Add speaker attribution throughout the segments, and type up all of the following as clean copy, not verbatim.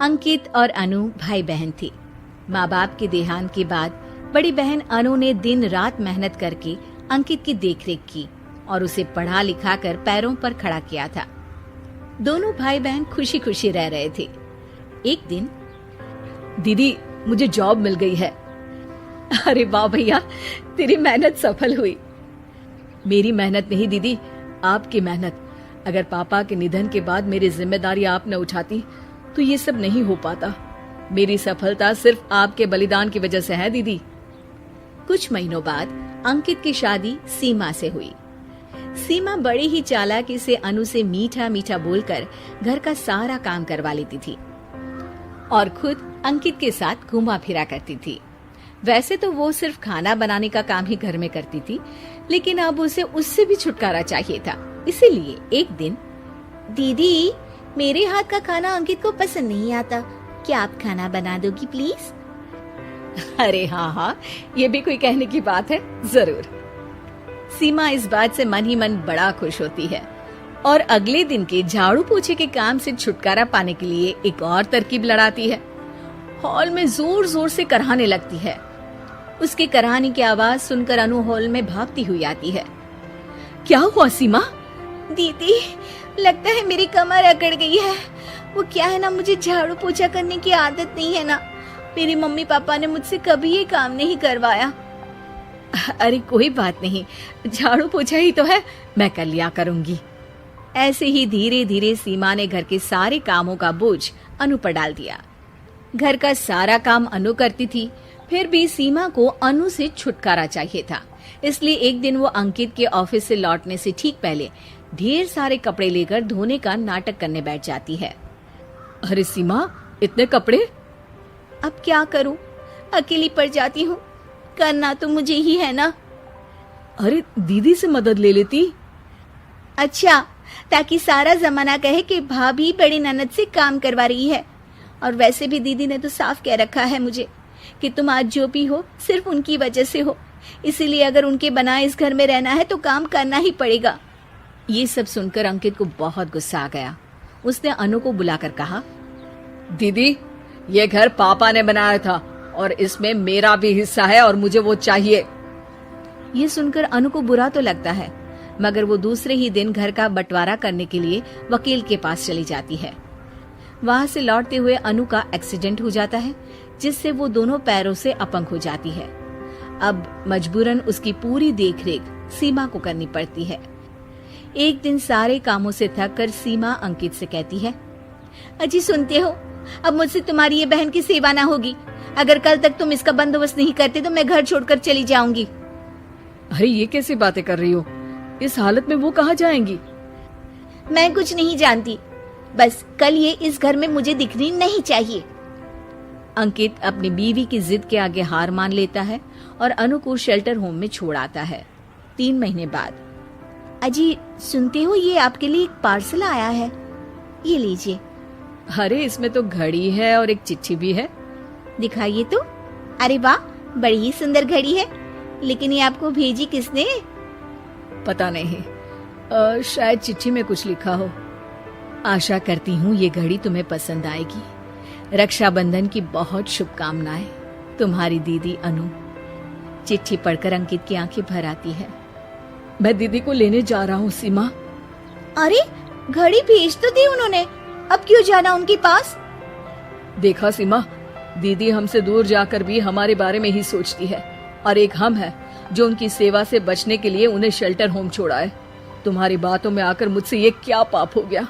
Speaker 1: अंकित और अनु भाई बहन थे। माँ बाप के देहांत के बाद बड़ी बहन अनु ने दिन रात मेहनत करके अंकित की देखरेख की और उसे पढ़ा लिखा कर पैरों पर खड़ा किया था। दोनों भाई बहन खुशी खुशी रह रहे थे। एक दिन,
Speaker 2: दीदी मुझे जॉब मिल गई है।
Speaker 1: अरे वाह भैया, तेरी मेहनत सफल हुई।
Speaker 2: मेरी मेहनत नहीं दीदी, आपकी मेहनत। अगर पापा के निधन के बाद मेरी जिम्मेदारी आप न उठाती तो ये सब नहीं हो पाता। मेरी सफलता सिर्फ आपके बलिदान की वजह से है दीदी।
Speaker 1: कुछ महीनों बाद अंकित की शादी सीमा से हुई। सीमा बड़ी ही चालाकी से अनु से मीठा मीठा बोलकर घर का सारा काम करवा लेती थी और खुद अंकित के साथ घूमा फिरा करती थी। वैसे तो वो सिर्फ खाना बनाने का काम ही घर में करती थी, लेकिन अब उसे उससे भी छुटकारा चाहिए था। इसीलिए एक दिन,
Speaker 3: दीदी मेरे हाथ का खाना अंकित को पसंद नहीं आता, क्या आप खाना बना दोगी प्लीज?
Speaker 1: अरे हाँ, ये भी कोई कहने की बात है, जरूर। सीमा इस बात से मन ही मन बड़ा खुश होती है और अगले दिन के झाड़ू पोछे के काम से छुटकारा पाने के लिए एक और तरकीब लड़ाती है। हॉल में जोर जोर से कराहने लगती है। उसके कराहने की आवाज सुनकर अनु हॉल में भागती हुई आती है। क्या हुआ सीमा?
Speaker 3: दीदी लगता है मेरी कमर अकड़ गई है। वो क्या है ना, मुझे झाड़ू पोछा करने की आदत नहीं है ना। मेरी मम्मी पापा ने मुझसे कभी ये काम नहीं करवाया।
Speaker 1: अरे कोई बात नहीं, झाड़ू पोछा ही तो है, मैं कर लिया करूंगी। ऐसे ही धीरे धीरे सीमा ने घर के सारे कामों का बोझ अनु पर डाल दिया। घर का सारा काम अनु करती थी, फिर भी सीमा को अनु से छुटकारा चाहिए था। इसलिए एक दिन वो अंकित के ऑफिस से लौटने से ठीक पहले ढेर सारे कपड़े लेकर धोने का नाटक करने बैठ जाती है।
Speaker 2: अरे सीमा, इतने कपड़े?
Speaker 3: अब क्या करूं, अकेली पड़ जाती हूँ। करना तो मुझे ही है ना।
Speaker 2: अरे दीदी से मदद ले लेती।
Speaker 3: अच्छा, ताकि सारा जमाना कहे कि भाभी बड़ी ननद से काम करवा रही है। और वैसे भी दीदी ने तो साफ कह रखा है मुझे कि तुम आज जो भी हो सिर्फ उनकी वजह से हो, इसीलिए अगर उनके बनाए इस घर में रहना है तो काम करना ही पड़ेगा।
Speaker 1: ये सब सुनकर अंकित को बहुत गुस्सा आ गया। उसने अनु को बुलाकर कहा,
Speaker 2: दीदी ये घर पापा ने बनाया था और इसमें मेरा भी हिस्सा है और मुझे वो चाहिए।
Speaker 1: ये सुनकर अनु को बुरा तो लगता है, मगर वो दूसरे ही दिन घर का बंटवारा करने के लिए वकील के पास चली जाती है। वहां से लौटते हुए अनु का एक्सीडेंट हो जाता है, जिससे वो दोनों पैरों से अपंग हो जाती है। अब मजबूरन उसकी पूरी देखरेख सीमा को करनी पड़ती है। एक दिन सारे कामों से थक कर सीमा अंकित से कहती है,
Speaker 3: अजी सुनते हो, अब मुझसे तुम्हारी ये बहन की सेवा ना होगी। अगर कल तक तुम इसका बंदोबस्त नहीं करते तो मैं घर छोड़कर चली जाऊंगी।
Speaker 2: अरे ये कैसी बातें कर रही हो? इस हालत में वो कहाँ जाएंगी?
Speaker 3: मैं कुछ नहीं जानती, बस कल ये इस घर में मुझे दिखनी नहीं चाहिए।
Speaker 1: अंकित अपनी बीवी की जिद के आगे हार मान लेता है और अनु को शेल्टर होम में छोड़ आता है। 3 महीने बाद,
Speaker 3: अजी सुनते हो, ये आपके लिए एक पार्सल आया है, ये लीजिए।
Speaker 2: अरे इसमें तो घड़ी है और एक चिट्ठी भी है।
Speaker 3: दिखाइए तो। अरे वाह, बड़ी ही सुंदर घड़ी है, लेकिन ये आपको भेजी किसने?
Speaker 2: पता नहीं, शायद चिट्ठी में कुछ लिखा हो।
Speaker 1: आशा करती हूँ ये घड़ी तुम्हें पसंद आएगी। रक्षाबंधन की बहुत शुभकामनाएं, तुम्हारी दीदी अनु। चिट्ठी पढ़कर अंकित की आंखें भर आती है।
Speaker 2: मैं दीदी को लेने जा रहा हूँ सीमा।
Speaker 3: अरे घड़ी भेज तो दी उन्होंने, अब क्यों जाना उनके पास?
Speaker 2: देखा सीमा, दीदी हमसे दूर जाकर भी हमारे बारे में ही सोचती है, और एक हम है जो उनकी सेवा से बचने के लिए उन्हें शेल्टर होम छोड़ा है। तुम्हारी बातों में आकर मुझसे ये क्या पाप हो गया?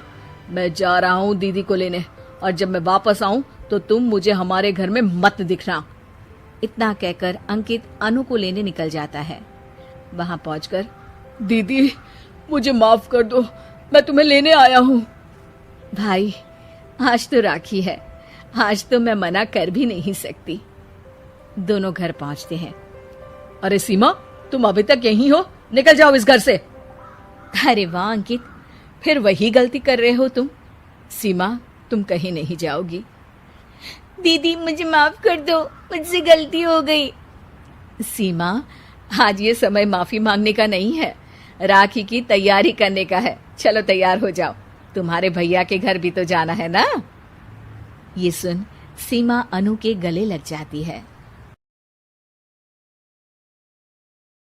Speaker 2: मैं जा रहा हूँ दीदी को लेने, और जब मैं वापस आऊँ तो तुम मुझे हमारे घर में मत दिखना।
Speaker 1: इतना कहकर अंकित अनु को लेने निकल जाता है। वहां पहुंचकर,
Speaker 2: दीदी मुझे माफ कर दो, मैं तुम्हें लेने आया हूँ।
Speaker 1: भाई आज तो राखी है, आज तो मैं मना कर भी नहीं सकती। दोनों घर पहुंचते हैं।
Speaker 2: अरे सीमा, तुम अभी तक यहीं हो? निकल जाओ इस घर से।
Speaker 1: अरे वाह अंकित, फिर वही गलती कर रहे हो तुम। सीमा, तुम कहीं नहीं जाओगी।
Speaker 3: दीदी मुझे माफ कर दो, मुझसे गलती हो गई।
Speaker 1: सीमा, आज ये समय माफी मांगने का नहीं है, राखी की तैयारी करने का है। चलो तैयार हो जाओ, तुम्हारे भैया के घर भी तो जाना है ना। ये सुन सीमा अनु के गले लग जाती है।